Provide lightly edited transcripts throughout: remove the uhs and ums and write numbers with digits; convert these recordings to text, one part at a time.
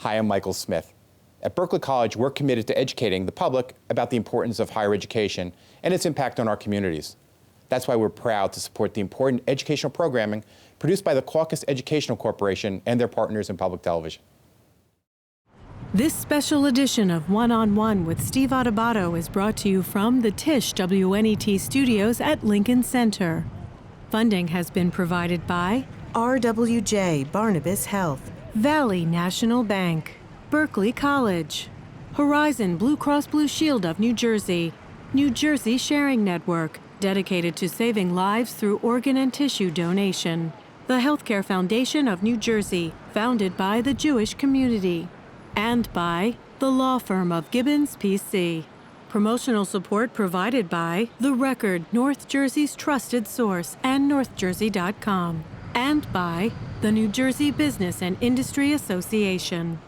Hi, I'm Michael Smith. At Berklee College, we're committed to educating the public about the importance of higher education and its impact on our communities. That's why we're proud to support the important educational programming produced by the Caucus Educational Corporation and their partners in public television. This special edition of One-on-One with Steve Adubato is brought to you from the Tisch WNET studios at Lincoln Center. Funding has been provided by RWJ Barnabas Health, Valley National Bank, Berklee College, Horizon Blue Cross Blue Shield of New Jersey Sharing Network, dedicated to saving lives through organ and tissue donation, the Healthcare Foundation of New Jersey, founded by the Jewish community, and by the law firm of Gibbons PC. Promotional support provided by The Record, North Jersey's trusted source, and NorthJersey.com, and by the New Jersey Business and Industry Association.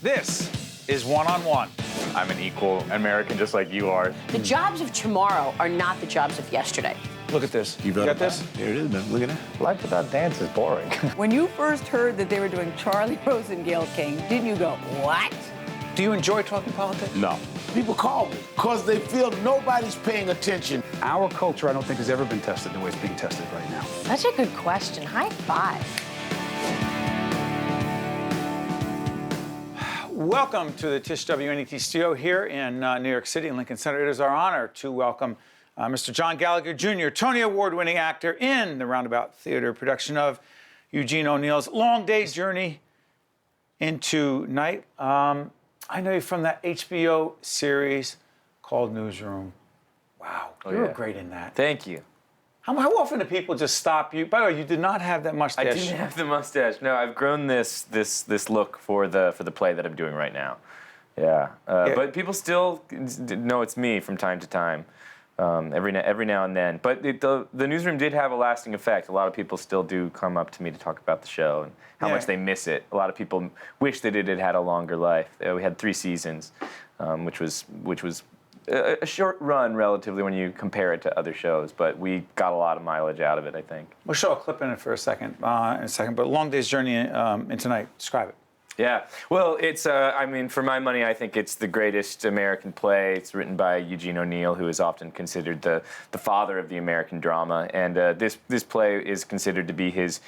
This is One-on-One. I'm an equal American just like you are. The jobs of tomorrow are not the jobs of yesterday. Look at this. You got this? Here it is, man. Look at that. Life without dance is boring. When you first heard that they were doing Charlie Rose and Gayle King, didn't you go, what? Do you enjoy talking politics? No. People call me because they feel nobody's paying attention. Our culture, I don't think, has ever been tested the way it's being tested right now. Such a good question. High five. Welcome to the Tisch WNET studio here in New York City, in Lincoln Center. It is our honor to welcome Mr. John Gallagher, Jr., Tony Award-winning actor in the Roundabout Theatre production of Eugene O Neill's Long Day's Journey into Night. I know you from that HBO series called Newsroom. Wow, you were great in that. Thank you. How often do people just stop you? By the way, you did not have that mustache. I didn't have the mustache. No, I've grown this look for the play that I'm doing right now. Yeah. But people still know it's me from time to time. Every now and then. But the Newsroom did have a lasting effect. A lot of people still do come up to me to talk about the show and how much they miss it. A lot of people wish that it had had a longer life. We had 3 seasons, which was a short run relatively when you compare it to other shows. But we got a lot of mileage out of it, I think. We'll show a clip in it for a second, But Long Day's Journey into Night, describe it. Yeah, well, it's, I mean, for my money, I think it's the greatest American play. It's written by Eugene O Neill, who is often considered the father of the American drama. And this play is considered to be his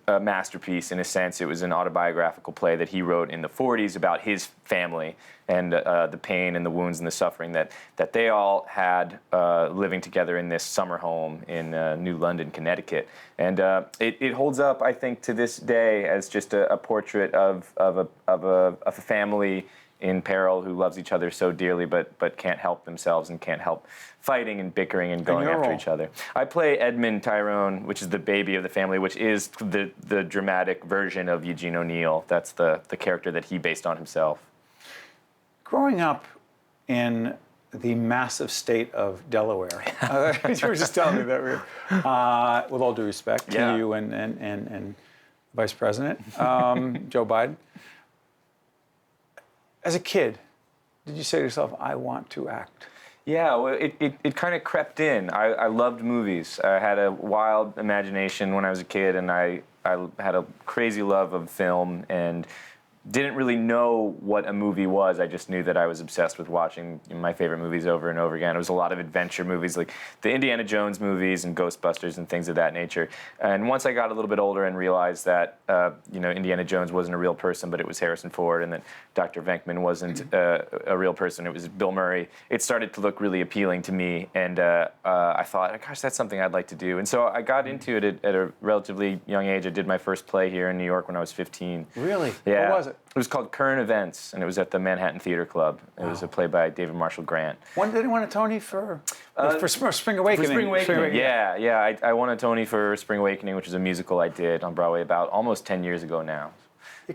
masterpiece in a sense. It was an autobiographical play that he wrote in the 40s about his family and the pain and the wounds and the suffering that they all had living together in this summer home in New London, Connecticut. And it holds up, I think, to this day as just a portrait of a family in peril who loves each other so dearly but can't help themselves and can't help fighting and bickering and going after each other. I play Edmund Tyrone, which is the baby of the family, which is the dramatic version of Eugene O Neill. That's the character that he based on himself. Growing up in the massive state of Delaware, you were just telling me that, with all due respect to you and Vice President Joe Biden. As a kid, did you say to yourself, I want to act? Yeah, well, it kind of crept in. I loved movies. I had a wild imagination when I was a kid, and I had a crazy love of film and didn't really know what a movie was. I just knew that I was obsessed with watching my favorite movies over and over again. It was a lot of adventure movies, like the Indiana Jones movies and Ghostbusters and things of that nature. And once I got a little bit older and realized that, Indiana Jones wasn't a real person, but it was Harrison Ford, and that Dr. Venkman wasn't a real person, it was Bill Murray, it started to look really appealing to me. And I thought, gosh, that's something I'd like to do. And so I got into it at a relatively young age. I did my first play here in New York when I was 15. Really? Yeah. What was it? It was called Current Events, and it was at the Manhattan Theatre Club. It was a play by David Marshall Grant. When did he win a Tony for Spring Awakening? For Spring Awakening, yeah. I won a Tony for Spring Awakening, which is a musical I did on Broadway about almost 10 years ago now.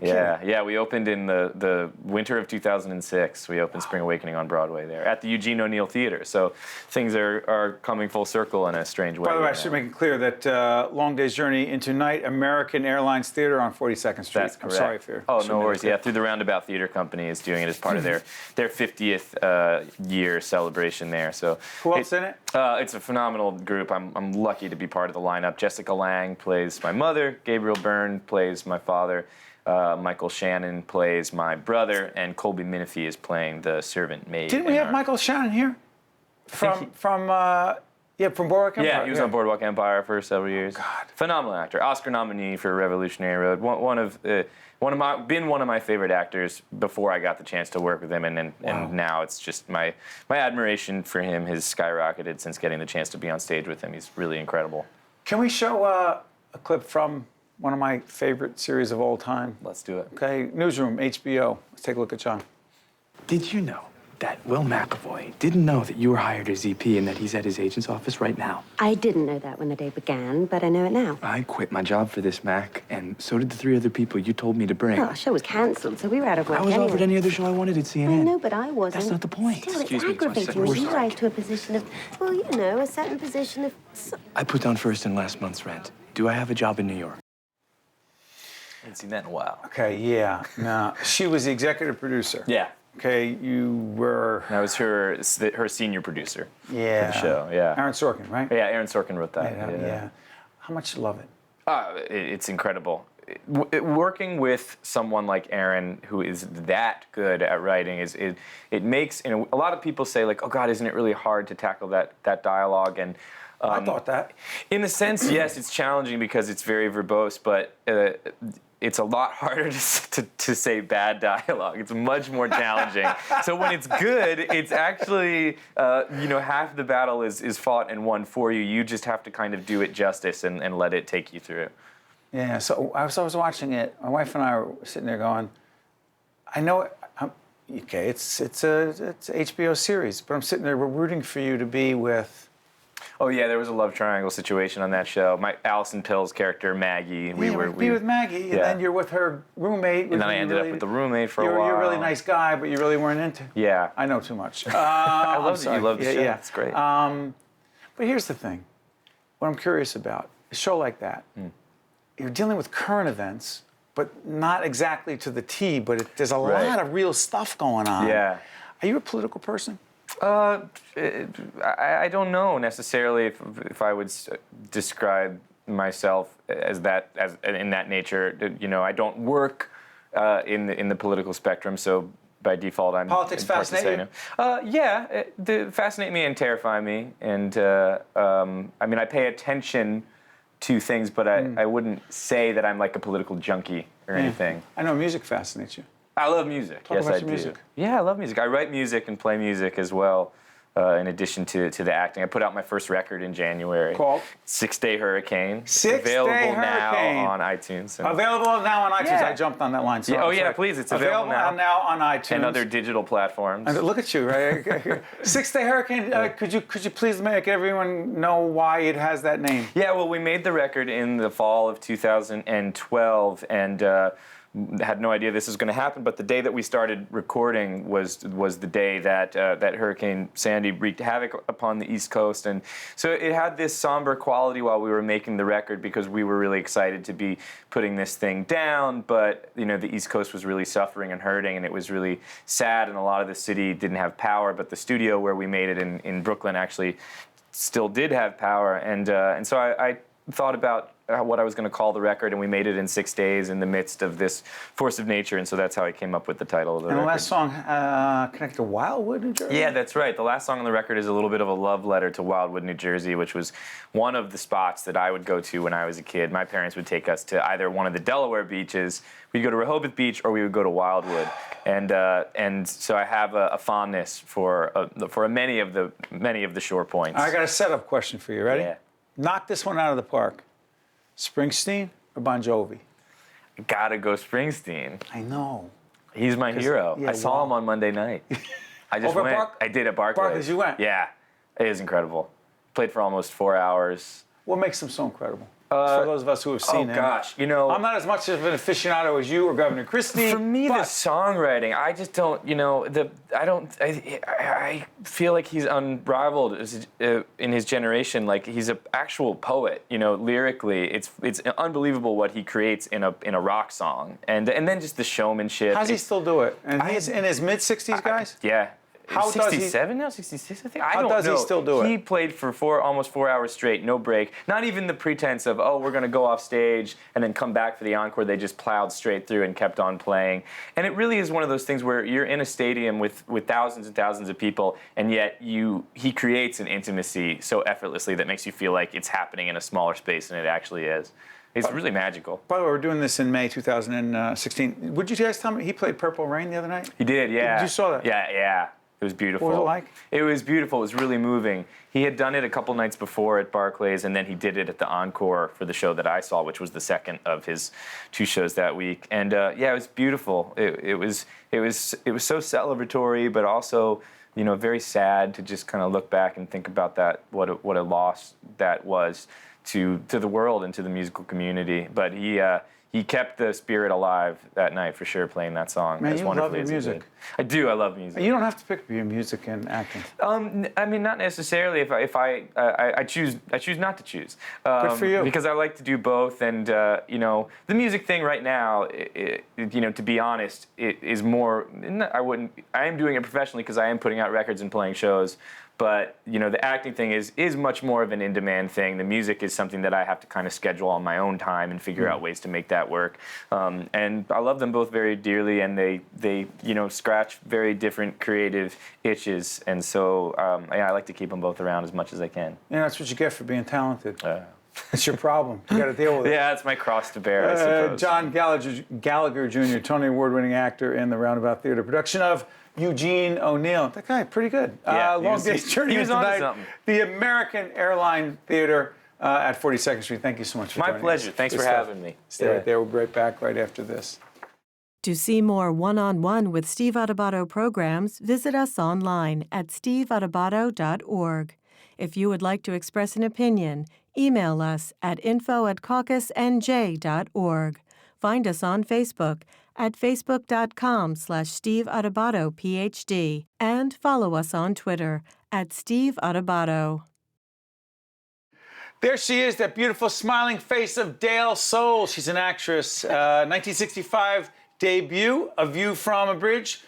Yeah. We opened in the winter of 2006. We opened Spring Awakening on Broadway there at the Eugene O Neill Theatre. So things are coming full circle in a strange way. By the way, I should make it clear that Long Day's Journey into Night, American Airlines Theatre on 42nd Street. That's correct. I'm sorry if you're... Oh, no worries. Yeah, through the Roundabout Theatre Company is doing it as part of their 50th year celebration there. So who else in it? It's a phenomenal group. I'm lucky to be part of the lineup. Jessica Lange plays my mother. Gabriel Byrne plays my father. Michael Shannon plays my brother, and Colby Minifie is playing the servant maid. Didn't we have Michael Shannon here? From Boardwalk Empire. Yeah, he was on Boardwalk Empire for several years. God. Phenomenal actor. Oscar nominee for Revolutionary Road. One of my favorite actors before I got the chance to work with him, and now it's just my admiration for him has skyrocketed since getting the chance to be on stage with him. He's really incredible. Can we show a clip from one of my favorite series of all time? Let's do it. Okay, Newsroom, HBO. Let's take a look at John. Did you know that Will McAvoy didn't know that you were hired as EP and that he's at his agent's office right now? I didn't know that when the day began, but I know it now. I quit my job for this, Mac, and so did the 3 other people you told me to bring. Well, our show was cancelled, so we were out of work I was anyway. offered any other show I wanted at CNN. I know, but I wasn't. That's not the point. Still, Excuse it's me, it's my aggravating second when you worst rise strike. to a position of, well, you know, a certain position of... I put down first in last month's rent. Do I have a job in New York? I haven't seen that in a while. Okay, yeah. No, she was the executive producer. Yeah. Okay, you were... I was her senior producer for Yeah. the show. Yeah. Aaron Sorkin, right? Yeah, Aaron Sorkin wrote that. Yeah. How much you love it? It's incredible. Working with someone like Aaron, who is that good at writing, it makes, a lot of people say, like, oh God, isn't it really hard to tackle that dialogue? And I thought that. in a sense, yes, it's challenging because it's very verbose, but it's a lot harder to say bad dialogue. It's much more challenging. So when it's good, it's actually, half the battle is fought and won for you. You just have to kind of do it justice and let it take you through. Yeah, so I was watching it. My wife and I were sitting there going, I know, okay, it's a HBO series, but I'm sitting there, we're rooting for you to be with... Oh yeah, there was a love triangle situation on that show. My Alison Pill's character Maggie, be with Maggie, and then you're with her roommate. And then I ended up with the roommate for a while. You're a really nice guy, but you really weren't into. Yeah, I know too much. I love that you love the show. Yeah, it's great. But here's the thing: what I'm curious about a show like that, you're dealing with current events, but not exactly to the T. But there's a lot of real stuff going on. Yeah. Are you a political person? I don't know necessarily if I would describe myself as in that nature. I don't work in the political spectrum, so by default I'm. Politics fascinate you? Yeah, they fascinate me and terrify me, and I pay attention to things, but I wouldn't say that I'm like a political junkie or anything. I know music fascinates you. I love music. Talk yes, about I your do. music. Yeah, I love music. I write music and play music as well, in addition to the acting. I put out my first record in January. Called? 6 Day Hurricane. Available now on iTunes. Available now on iTunes. Yeah. I jumped on that line. Sorry, Yeah, please. It's available now on iTunes and other digital platforms. And look at you, right? 6 Day Hurricane. Could you please make everyone know why it has that name? Yeah, well, we made the record in the fall of 2012, and had no idea this was going to happen. But the day that we started recording was the day that Hurricane Sandy wreaked havoc upon the East Coast, and so it had this somber quality while we were making the record because we were really excited to be putting this thing down. But the East Coast was really suffering and hurting, and it was really sad. And a lot of the city didn't have power, but the studio where we made it in Brooklyn actually still did have power, and so I thought about what I was going to call the record, and we made it in 6 days in the midst of this force of nature, and so that's how I came up with the title of the record. And the last song connected to Wildwood, New Jersey? Yeah, that's right. The last song on the record is a little bit of a love letter to Wildwood, New Jersey, which was one of the spots that I would go to when I was a kid. My parents would take us to either one of the Delaware beaches, we'd go to Rehoboth Beach, or we would go to Wildwood. And so I have a fondness for many of the shore points. I got a setup question for you. Ready? Yeah. Knock this one out of the park. Springsteen or Bon Jovi? Gotta go Springsteen. I know. He's my hero. yeah, I saw him on Monday night. I just Over went. Bark- I did at Barclays. Barclays, you went? Yeah, it is incredible. Played for almost 4 hours. What makes him so incredible? For those of us who have seen him. Oh gosh, I'm not as much of an aficionado as you or Governor Christie. For me, the but songwriting, I just don't. I feel like he's unrivaled in his generation. Like he's an actual poet. Lyrically, it's unbelievable what he creates in a rock song, and then just the showmanship. How's he still do it? And he's in his mid-60s, guys? Yeah. How does he? 67 now, 66, I think. I How don't does know. he still do it? He played for almost 4 hours straight, no break. Not even the pretense of, oh, we're going to go off stage and then come back for the encore. They just plowed straight through and kept on playing. And it really is one of those things where you're in a stadium with thousands and thousands of people, and yet he creates an intimacy so effortlessly that makes you feel like it's happening in a smaller space than it actually is. It's really magical. By the way, we're doing this in May 2016. Would you guys tell me he played Purple Rain the other night? He did, yeah. You saw that? Yeah. It was beautiful. What was it like? It was beautiful. It was really moving. He had done it a couple nights before at Barclays, and then he did it at the encore for the show that I saw, which was the second of his 2 shows that week. And it was beautiful. It was so celebratory, but also, very sad to just kind of look back and think about that, what a loss that was to the world and to the musical community. But he kept the spirit alive that night for sure, playing that song. Man, as you wonderfully love your as he music. did. I do. I love music. You don't have to pick your music and acting. I mean, not necessarily. If I choose not to choose. Good for you. Because I like to do both, and the music thing right now, to be honest, it is more. I am doing it professionally because I am putting out records and playing shows. But the acting thing is much more of an in-demand thing. The music is something that I have to kind of schedule on my own time and figure out ways to make that work. And I love them both very dearly, and they scratch very different creative itches. And so I like to keep them both around as much as I can. Yeah, that's what you get for being talented. It's your problem. You got to deal with it. Yeah, that's my cross to bear, I suppose. John Gallagher Jr., Tony Award-winning actor in the Roundabout Theatre production of Eugene O Neill. That guy, pretty good. Yeah, Long Day's Journey on tonight. something. The American Airline Theatre at 42nd Street. Thank you so much for joining us. My pleasure. Thanks for having me. Stay right there. We'll be right back right after this. To see more one-on-one with Steve Adubato programs, visit us online at steveadubato.org. If you would like to express an opinion, email us at info@caucusnj.org. Find us on Facebook at facebook.com/Steve Adubato PhD, and follow us on Twitter at Steve Adubato. There she is, that beautiful smiling face of Dale Soul. She's an actress. 1965 debut, A View from a Bridge.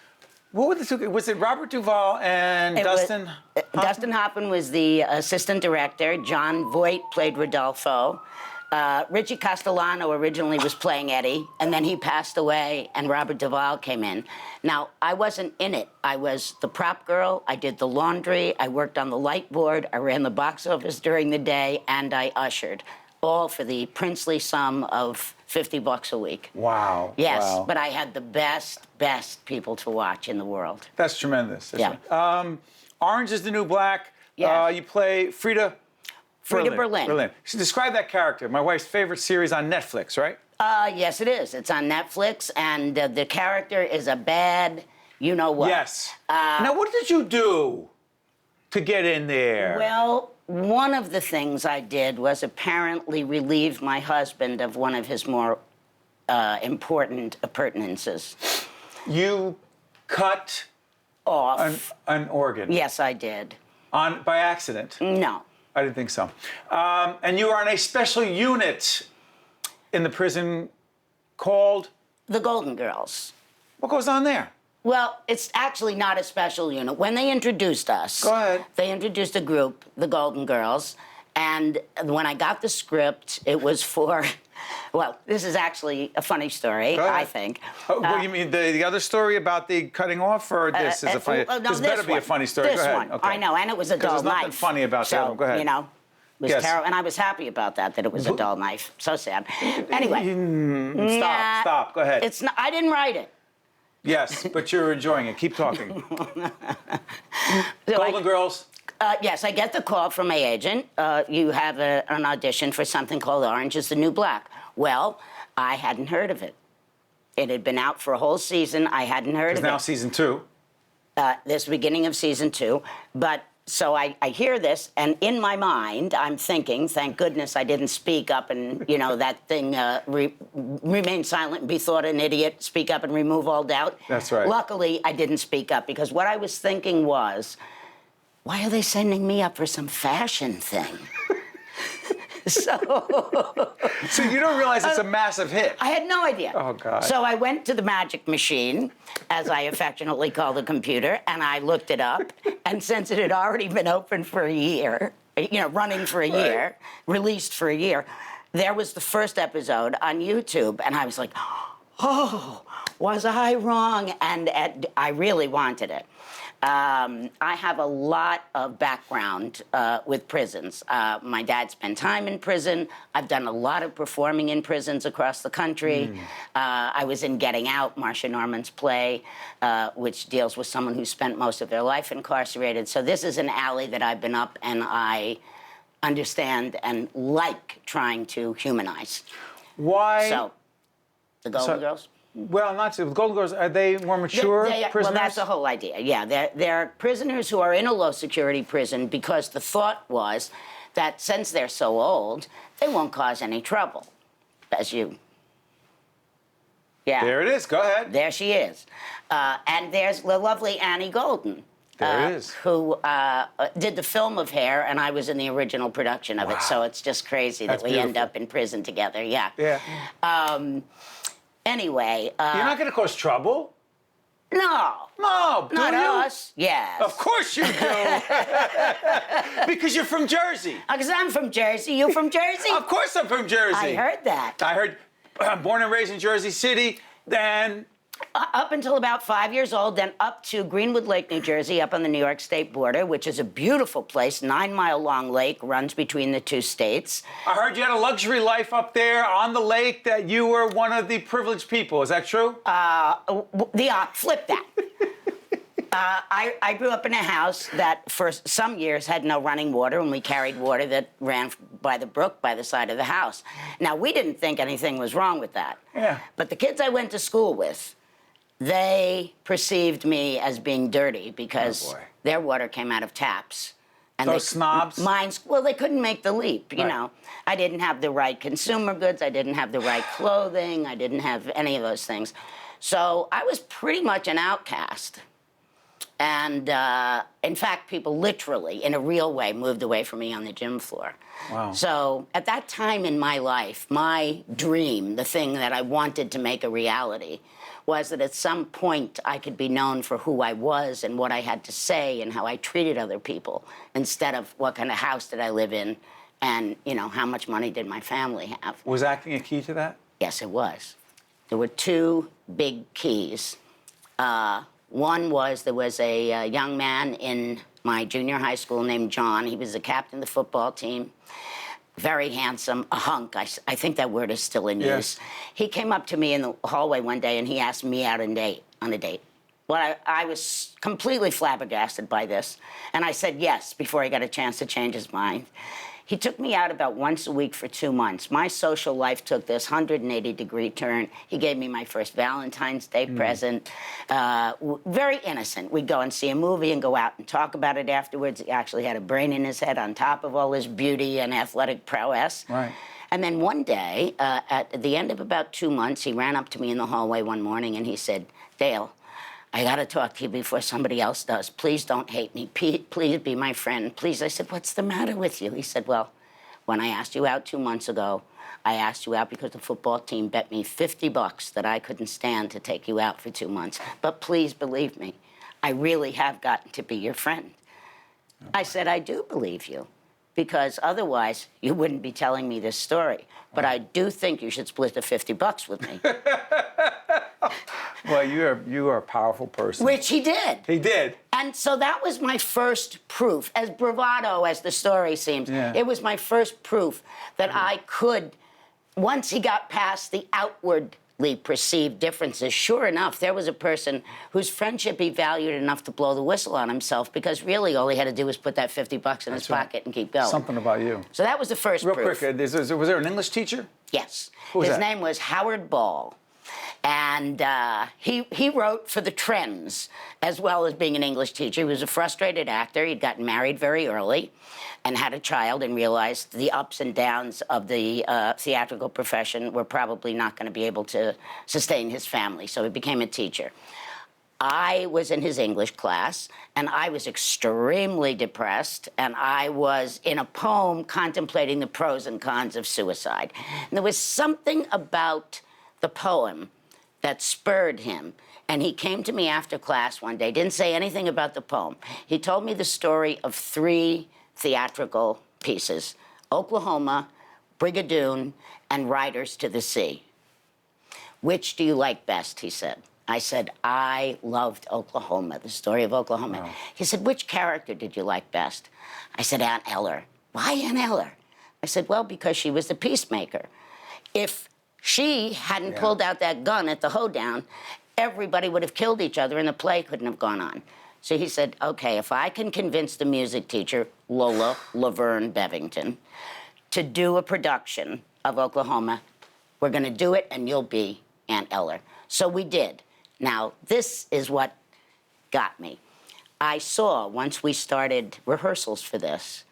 What were the two? Was it Robert Duvall and Dustin Hoffman? Dustin Hoffman was the assistant director. John Voight played Rodolfo. Richie Castellano originally was playing Eddie, and then he passed away, and Robert Duvall came in. Now, I wasn't in it. I was the prop girl. I did the laundry. I worked on the light board. I ran the box office during the day, and I ushered, all for the princely sum of $50 a week. Wow. Yes, wow. but I had the best people to watch in the world. That's tremendous. Yeah. Orange is the New Black. Yeah. You play Frieda Berlin. So describe that character. My wife's favorite series on Netflix, right? Yes, it is. It's on Netflix, and the character is a bad, you know what. Yes. Now, what did you do to get in there? Well, one of the things I did was apparently relieve my husband of one of his more important appurtenances. You cut off an organ? Yes, I did. By accident? No. I didn't think so. And you are in a special unit in the prison called? The Golden Girls. What goes on there? Well, it's actually not a special unit. When they introduced us, go ahead. They introduced a group, the Golden Girls, and when I got the script, it was for, well, this is actually a funny story, I think. What, you mean the other story about the cutting off, or this is a funny? No, this better be a funny story. This go ahead. one, Okay. I know, and it was a dull knife. There's nothing funny about that one. Go ahead. You know, it was terrible, and I was happy about that it was a dull knife. So sad. Anyway. Stop. Go ahead. It's not. I didn't write it. Yes, but you're enjoying it. Keep talking. Golden Girls. Yes, I get the call from my agent. You have an audition for something called Orange is the New Black. Well, I hadn't heard of it. It had been out for a whole season. I hadn't heard of it. It's now season 2. This beginning of season 2. But so I hear this, and in my mind, I'm thinking, thank goodness I didn't speak up and, you know, that thing, remain silent and be thought an idiot, speak up and remove all doubt. That's right. Luckily, I didn't speak up, because what I was thinking was, why are they sending me up for some fashion thing? So you don't realize it's a massive hit. I had no idea. Oh, God. So I went to the magic machine, as I affectionately call the computer, and I looked it up. And since it had already been open for a year, running for a year, released for a year, there was the first episode on YouTube, and I was like, oh, was I wrong? And I really wanted it. I have a lot of background with prisons. My dad spent time in prison. I've done a lot of performing in prisons across the country. I was in Getting Out, Marcia Norman's play, which deals with someone who spent most of their life incarcerated. So this is an alley that I've been up, and I understand and like trying to humanize. Why? So, the Golden Girls? Well, not to. The Golden Girls, are they more mature prisoners? Well, that's the whole idea. Yeah, they're prisoners who are in a low-security prison because the thought was that since they're so old, they won't cause any trouble. As you... Yeah. There it is. Go ahead. There she is. And there's the lovely Annie Golden. There it is. Who did the film of Hair, and I was in the original production of it, so it's just crazy that we end up in prison together. Yeah. Yeah. Anyway... You're not going to cause trouble? No. No, do Not you? us. Yes. Of course you do. Because you're from Jersey. Because I'm from Jersey. You from Jersey? Of course I'm from Jersey. I heard that. I heard, born and raised in Jersey City, then... Up until about 5 years old, then up to Greenwood Lake, New Jersey, up on the New York State border, which is a beautiful place, 9-mile-long lake, runs between the two states. I heard you had a luxury life up there on the lake, that you were one of the privileged people. Is that true? Flip that. I grew up in a house that for some years had no running water, and we carried water that ran by the brook by the side of the house. Now, we didn't think anything was wrong with that. Yeah. But the kids I went to school with, they perceived me as being dirty because their water came out of taps. And Those snobs? They couldn't make the leap, you know. I didn't have the right consumer goods. I didn't have the right clothing. I didn't have any of those things. So I was pretty much an outcast. And in fact, people literally, in a real way, moved away from me on the gym floor. Wow. So at that time in my life, my dream, the thing that I wanted to make a reality, was that at some point I could be known for who I was and what I had to say and how I treated other people, instead of what kind of house did I live in and, how much money did my family have. Was acting a key to that? Yes, it was. There were two big keys. One was there was a young man in my junior high school named John. He was the captain of the football team. Very handsome, a hunk. I think that word is still in use. He came up to me in the hallway one day and he asked me out on a date. Well, I was completely flabbergasted by this. And I said yes before he got a chance to change his mind. He took me out about once a week for 2 months. My social life took this 180-degree turn. He gave me my first Valentine's Day present. Very innocent. We'd go and see a movie and go out and talk about it afterwards. He actually had a brain in his head on top of all his beauty and athletic prowess. Right. And then one day, at the end of about 2 months, he ran up to me in the hallway one morning and he said, "Dale, I got to talk to you before somebody else does. Please don't hate me. Please be my friend. Please." I said, "What's the matter with you?" He said, "Well, when I asked you out 2 months ago, I asked you out because the football team bet me $50 that I couldn't stand to take you out for 2 months. But please believe me, I really have gotten to be your friend." I said, "I do believe you, because otherwise you wouldn't be telling me this story. But I do think you should split the $50 with me." Well, you are a powerful person. Which he did. He did. And so that was my first proof. As bravado as the story seems, it was my first proof that I could, once he got past the outwardly perceived differences, sure enough, there was a person whose friendship he valued enough to blow the whistle on himself, because really all he had to do was put that $50 in his pocket and keep going. Something about you. So that was the first proof. Real quick, was there an English teacher? Yes. Who was His that? name was Howard Ball. And he wrote for the Trends, as well as being an English teacher. He was a frustrated actor. He'd gotten married very early and had a child and realized the ups and downs of the theatrical profession were probably not going to be able to sustain his family. So he became a teacher. I was in his English class, and I was extremely depressed, and I was in a poem contemplating the pros and cons of suicide. And there was something about the poem that spurred him. And he came to me after class one day, didn't say anything about the poem. He told me the story of 3 theatrical pieces: Oklahoma, Brigadoon, and Riders to the Sea. Which do you like best, he said. I said, I loved Oklahoma, the story of Oklahoma. Wow. He said, which character did you like best? I said, Aunt Eller. Why Aunt Eller? I said, well, because she was the peacemaker. If she hadn't pulled out that gun at the hoedown, everybody would have killed each other and the play couldn't have gone on. So he said, okay, if I can convince the music teacher, Lola Laverne Bevington, to do a production of Oklahoma, we're going to do it and you'll be Aunt Eller. So we did. Now, this is what got me. I saw, once we started rehearsals for this,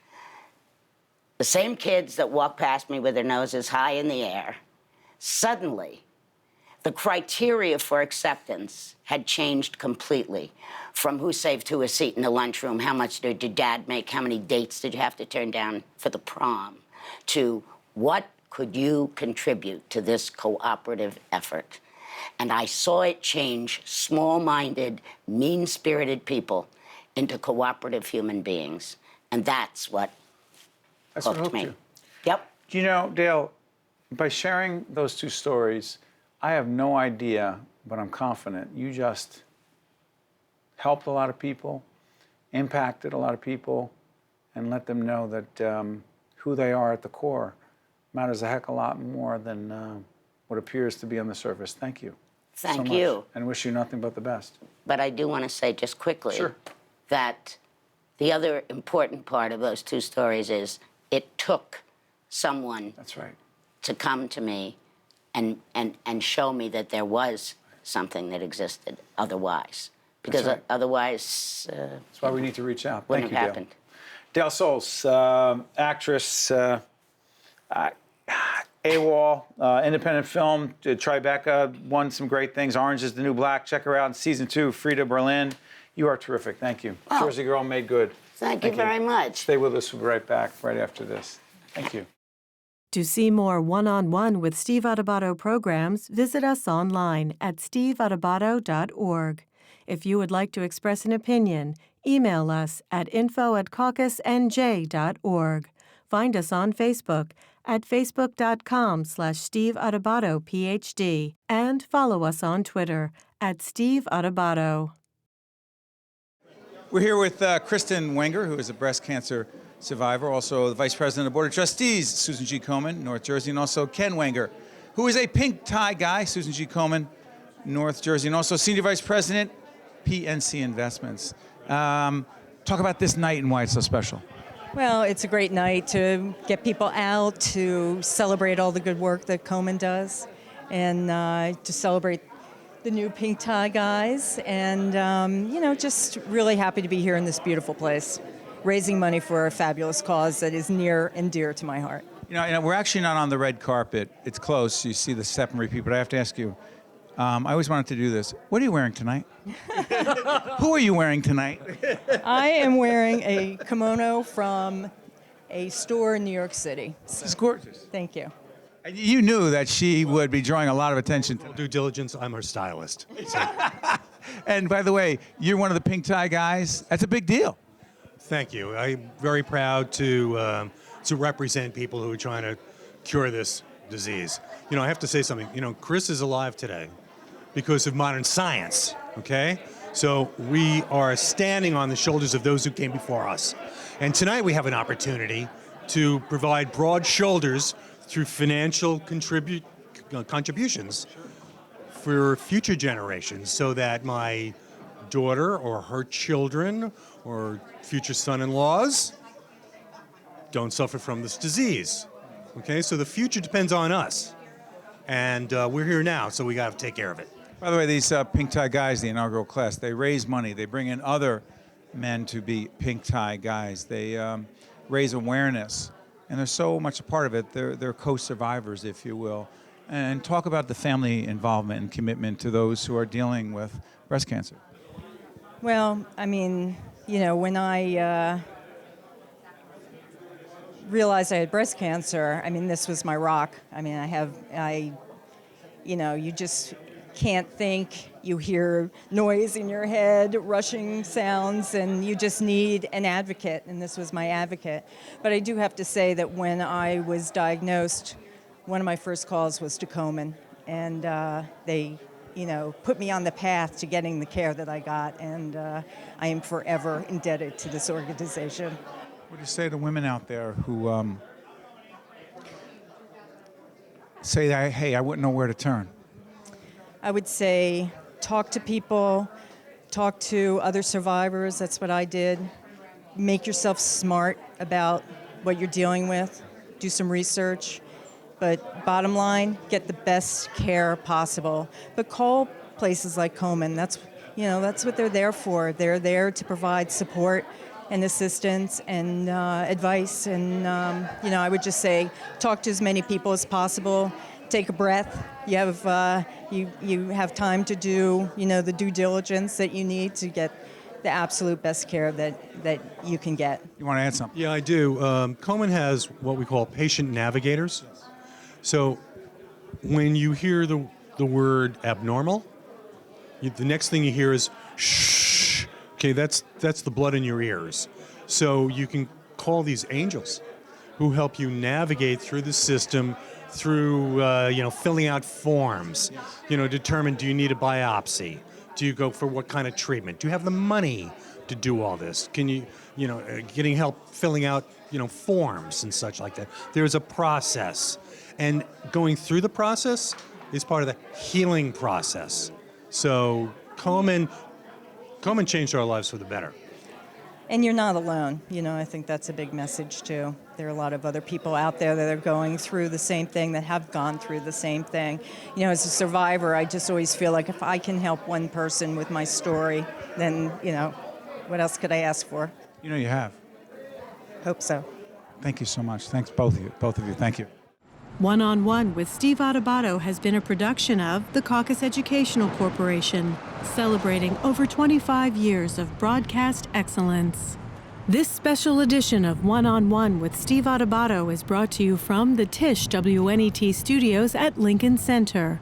the same kids that walked past me with their noses high in the air, suddenly, the criteria for acceptance had changed completely. From who saved who a seat in the lunchroom, how much did your dad make, how many dates did you have to turn down for the prom, to what could you contribute to this cooperative effort? And I saw it change small-minded, mean-spirited people into cooperative human beings. And that's what hooked me. Yep. You know, Dale, by sharing those 2 stories, I have no idea, but I'm confident you just helped a lot of people, impacted a lot of people, and let them know that who they are at the core matters a heck of a lot more than what appears to be on the surface. Thank you. Thank so much, you. and wish you nothing but the best. But I do want to say just quickly that the other important part of those 2 stories is it took someone to come to me and show me that there was something that existed otherwise. Because otherwise... that's why we need to reach out. Wouldn't Thank have you, happened. Dale Souls, actress, AWOL, independent film. Tribeca won some great things. Orange is the New Black. Check her out in season 2. Frieda Berlin. You are terrific. Thank you. Oh. Jersey Girl made good. Thank you very much. Stay with us. We'll be right back right after this. Thank you. To see more one-on-one with Steve Adubato programs, visit us online at steveadubato.org. If you would like to express an opinion, email us at info@caucusnj.org. Find us on Facebook at facebook.com/Steve Adubato PhD, and follow us on Twitter at Steve Adubato. We're here with Kristin Wenger, who is a breast cancer survivor, also the Vice President of the Board of Trustees, Susan G. Komen, North Jersey, and also Ken Wenger, who is a pink tie guy, Susan G. Komen, North Jersey, and also Senior Vice President, PNC Investments. Talk about this night and why it's so special. Well, it's a great night to get people out, to celebrate all the good work that Komen does, and to celebrate the new pink tie guys, and just really happy to be here in this beautiful place, raising money for a fabulous cause that is near and dear to my heart. You know, we're actually not on the red carpet. It's close. You see the step and repeat, but I have to ask you, I always wanted to do this. What are you wearing tonight? Who are you wearing tonight? I am wearing a kimono from a store in New York City. This is gorgeous. Thank you. And you knew that she would be drawing a lot of attention. Due diligence, I'm her stylist. And by the way, you're one of the pink tie guys. That's a big deal. Thank you. I'm very proud to represent people who are trying to cure this disease. You know, I have to say something. You know, Chris is alive today because of modern science, okay? So we are standing on the shoulders of those who came before us. And tonight we have an opportunity to provide broad shoulders through financial contributions for future generations so that my daughter or her children or future son-in-laws don't suffer from this disease. Okay, so the future depends on us. And we're here now, so we got to take care of it. By the way, these pink tie guys, the inaugural class, they raise money. They bring in other men to be pink tie guys. They raise awareness, and they're so much a part of it. They're co-survivors, if you will. And talk about the family involvement and commitment to those who are dealing with breast cancer. Well, I mean, you know, when I realized I had breast cancer, I mean, this was my rock. I mean, you know, you just can't think. You hear noise in your head, rushing sounds, and you just need an advocate, and this was my advocate. But I do have to say that when I was diagnosed, one of my first calls was to Komen, and they, you know, put me on the path to getting the care that I got, and I am forever indebted to this organization. What do you say to women out there who say that, hey, I wouldn't know where to turn? I would say talk to people, talk to other survivors. That's what I did. Make yourself smart about what you're dealing with. Do some research. But bottom line, get the best care possible. But call places like Komen. That's what they're there for. They're there to provide support and assistance and advice. And I would just say, talk to as many people as possible. Take a breath. You have time to do the due diligence that you need to get the absolute best care that you can get. You want to add something? Yeah, I do. Komen has what we call patient navigators. So when you hear the word abnormal, the next thing you hear is shh. Okay, that's the blood in your ears. So you can call these angels who help you navigate through the system, through filling out forms, determine, do you need a biopsy? Do you go for what kind of treatment? Do you have the money to do all this? Can you, getting help filling out, forms and such like that. There's a process. And going through the process is part of the healing process. So Komen changed our lives for the better. And you're not alone. I think that's a big message, too. There are a lot of other people out there that are going through the same thing, that have gone through the same thing. As a survivor, I just always feel like if I can help one person with my story, then, what else could I ask for? You have. Hope so. Thank you so much. Thanks, both of you. Thank you. One-on-One with Steve Adubato has been a production of the Caucus Educational Corporation, celebrating over 25 years of broadcast excellence. This special edition of One-on-One with Steve Adubato is brought to you from the Tisch WNET studios at Lincoln Center.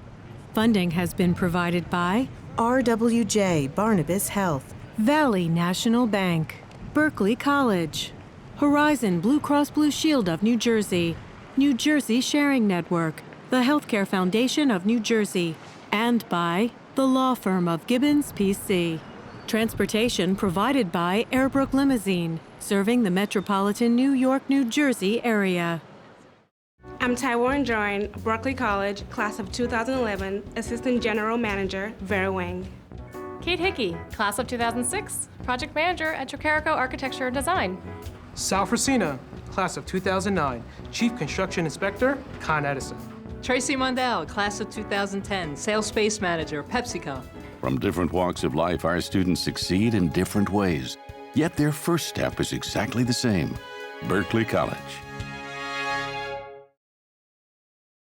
Funding has been provided by RWJ Barnabas Health, Valley National Bank, Berkeley College, Horizon Blue Cross Blue Shield of New Jersey, New Jersey Sharing Network, the Healthcare Foundation of New Jersey, and by the law firm of Gibbons, P.C. Transportation provided by Airbrook Limousine, serving the metropolitan New York, New Jersey area. I'm Taiwan Join, Berkeley College, class of 2011, Assistant General Manager, Vera Wang. Kate Hickey, class of 2006, Project Manager at Trocarico Architecture and Design. Sal Frasina, class of 2009, Chief Construction Inspector, Con Edison. Tracy Mondale, class of 2010, Sales Space Manager, PepsiCo. From different walks of life, our students succeed in different ways. Yet their first step is exactly the same: Berkeley College.